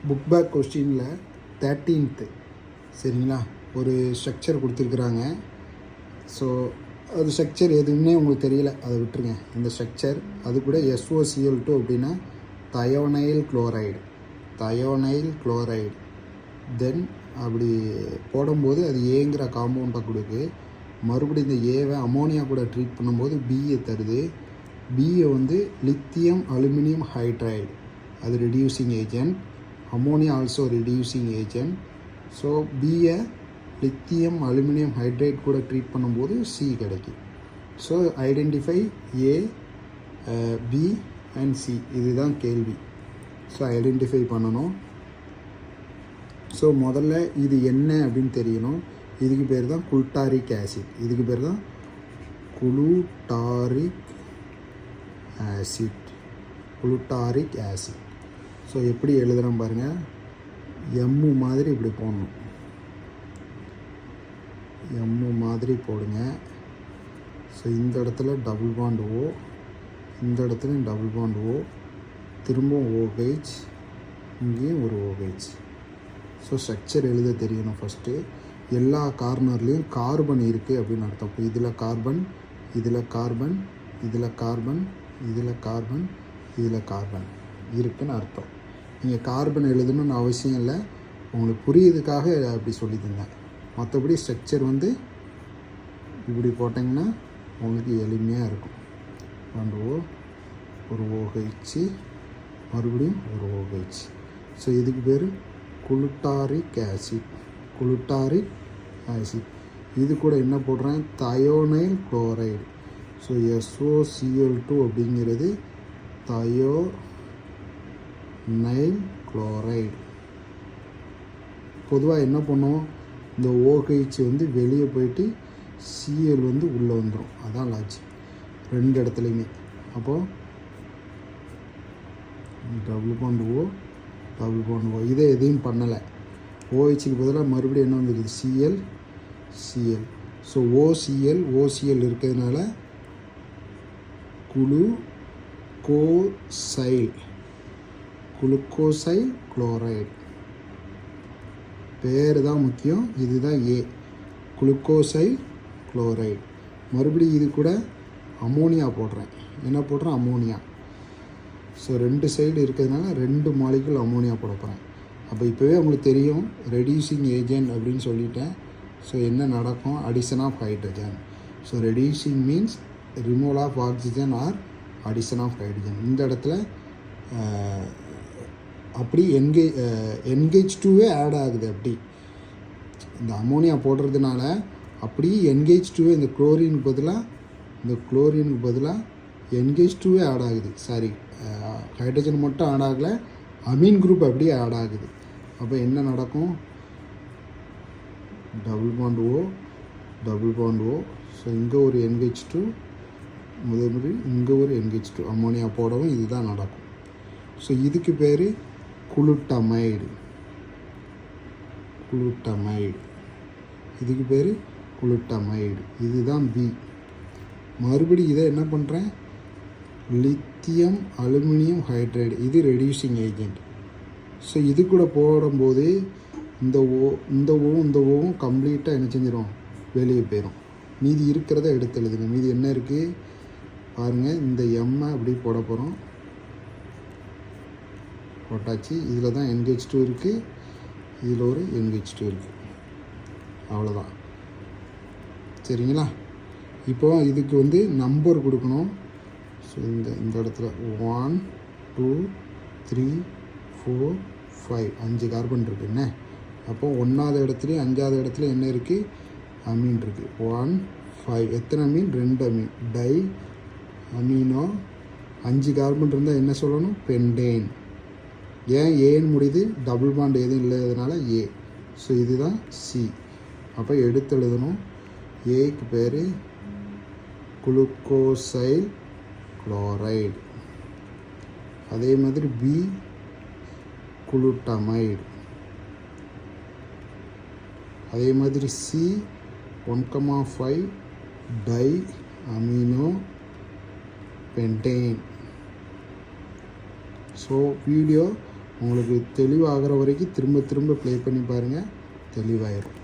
Book back கொஸ்டினில் 13th சரிங்களா, ஒரு ஸ்ட்ரக்சர் கொடுத்துருக்குறாங்க. ஸோ அது ஸ்ட்ரக்சர் எதுவுமே உங்களுக்கு தெரியல, அதை விட்டுருங்க. இந்த ஸ்ட்ரக்சர் அது கூட SOCl2 அப்படின்னா தயோனைல் குளோரைடு. தென் அப்படி போடும்போது அது ஏங்கிற காம்பவுண்டை கொடுக்கு. மறுபடியும் இந்த ஏவை அமோனியா கூட ட்ரீட் பண்ணும்போது பிஏ தருது. பிஏ வந்து லித்தியம் அலுமினியம் ஹைட்ரைடு, அது reducing agent. Ammonia also reducing agent. So B lithium aluminium hydride கூட ட்ரீட் பண்ணும்போது சி கிடைக்கும். So identify A, B and C, இதுதான் கேள்வி. ஸோ ஐடென்டிஃபை பண்ணணும். ஸோ முதல்ல இது என்ன அப்படின்னு தெரியணும். இதுக்கு பேர் தான் குளுட்டாரிக் ஆசிட். இதுக்கு பேர் தான் குளுட்டாரிக் ஆசிட். ஸோ எப்படி எழுதுகிறோம் பாருங்கள். எம்மு மாதிரி இப்படி போடணும். எம்மு மாதிரி போடுங்க. ஸோ இந்த இடத்துல டபுள் பாண்ட் ஓ, இந்த இடத்துலையும் டபுள் பாண்ட் ஓ, திரும்பவும் OH, இங்கேயும் ஒரு OH. ஸோ ஸ்ட்ரக்சர் எழுத தெரியணும் ஃபஸ்ட்டு. எல்லா கார்னர்லேயும் கார்பன் இருக்குது அப்படின்னு அர்த்தம். இப்போ இதில் கார்பன், இதில் கார்பன், இதில் கார்பன், இதில் கார்பன், இதில் கார்பன் இருக்குதுன்னு அர்த்தம். நீங்கள் கார்பன் எழுதணும்னு அவசியம் இல்லை, உங்களுக்கு புரியுறதுக்காக அப்படி சொல்லித்தந்தேன். மற்றபடி ஸ்ட்ரக்சர் வந்து இப்படி போட்டிங்கன்னா உங்களுக்கு எளிமையாக இருக்கும். ஒரு OH, மறுபடியும் ஒரு OH. ஸோ இதுக்கு பேர் குளுட்டாரிக் ஆசிட். இது கூட என்ன போடுறேன், தயோனைல் குளோரைடு. ஸோ SOCl2 அப்படிங்கிறது தயோனைல் குளோரைடு. பொதுவாக என்ன பண்ணுவோம், இந்த OH வந்து வெளியே போயிட்டு Cl வந்து உள்ளே வந்துடும். அதான் லாஜிக் ரெண்டு இடத்துலையுமே. அப்போது double bond O, double bond O. இதை எதையும் பண்ணலை. OHக்கு பதிலாக மறுபடியும் என்ன வந்துருக்குது, Cl. ஸோ OCl இருக்கிறதுனால குளுக்கோசைல் குளோரைடு. பேர் தான் முக்கியம். இதுதான் ஏ, குளுக்கோசைல் குளோரைடு. மறுபடியும் இது கூட அமோனியா போடுறேன். என்ன போடுறேன், அமோனியா. ஸோ ரெண்டு சைடு இருக்கிறதுனால 2 மாலிகுல் அமோனியா போட போகிறேன். அப்போ இப்போவே உங்களுக்கு தெரியும் ரெடியூசிங் ஏஜென்ட் அப்படின்னு சொல்லிட்டேன். ஸோ என்ன நடக்கும், addition of hydrogen. So reducing means removal of oxygen or addition of hydrogen. இந்த இடத்துல அப்படி NH2வே ஆட் ஆகுது. அப்படி இந்த அமோனியா போடுறதுனால அப்படி NH2வே இந்த குளோரினுக்கு பதிலாக NH2வே ஆட் ஆகுது. சாரி, ஹைட்ரஜன் மட்டும் ஆட் ஆகலை, அமீன் குரூப் அப்படியே ஆட் ஆகுது. அப்போ என்ன நடக்கும், டபுள் பாண்ட் ஓ. ஸோ இங்கே ஒரு NH2, முதல் இங்கே ஒரு NH2 அமோனியா போடவும் இதுதான் நடக்கும். ஸோ இதுக்கு பேர் குளுட்டமைடு. இதுக்கு பேர் குளுட்டமைடு. இதுதான் பி. மறுபடி இதை என்ன பண்ணுறேன், லித்தியம் அலுமினியம் ஹைட்ரைடு. இது ரெடியூசிங் ஏஜென்ட். ஸோ இது கூட போடும்போது இந்த ஓவும் கம்ப்ளீட்டாக என்ன செஞ்சிடும், வெளியே போயிடும். மீதி இருக்கிறத எடுத்து எழுதுங்க. மீதி என்ன இருக்குது பாருங்கள். இந்த எம்மை அப்படி போட போகிறோம். போட்டாச்சு. இதில் தான் NH2 இருக்குது, இதில் ஒரு NH2 இருக்குது. அவ்வளோதான். சரிங்களா. இப்போ இதுக்கு வந்து நம்பர் கொடுக்கணும். ஸோ இந்த இடத்துல 1 2 3 4 5 5 கார்பன் இருக்குது என்ன. அப்போ 1வது இடத்துலையும் 5வது இடத்துல என்ன இருக்குது, அமீன் இருக்குது. 1 5 எத்தனை அமீன், 2 அமீன். டை அமீனோ. 5 கார்பன் இருந்தால் என்ன சொல்லணும், பென்டேன். ஏன் ஏன்னு முடியுது, டபுள் பாண்ட் எதுவும் இல்லாததுனால ஏ. ஸோ இதுதான் சி. அப்போ எடுத்து எழுதணும். ஏக்கு பேர் குளுக்கோசைல் குளோரைடு. அதே மாதிரி பி குளுட்டமைடு. அதே மாதிரி C 1,5 di amino pentane. So video உங்களுக்கு தெளிவாகிற வரைக்கும் திரும்ப திரும்ப ப்ளே பண்ணி பாருங்கள், தெளிவாயிரும்.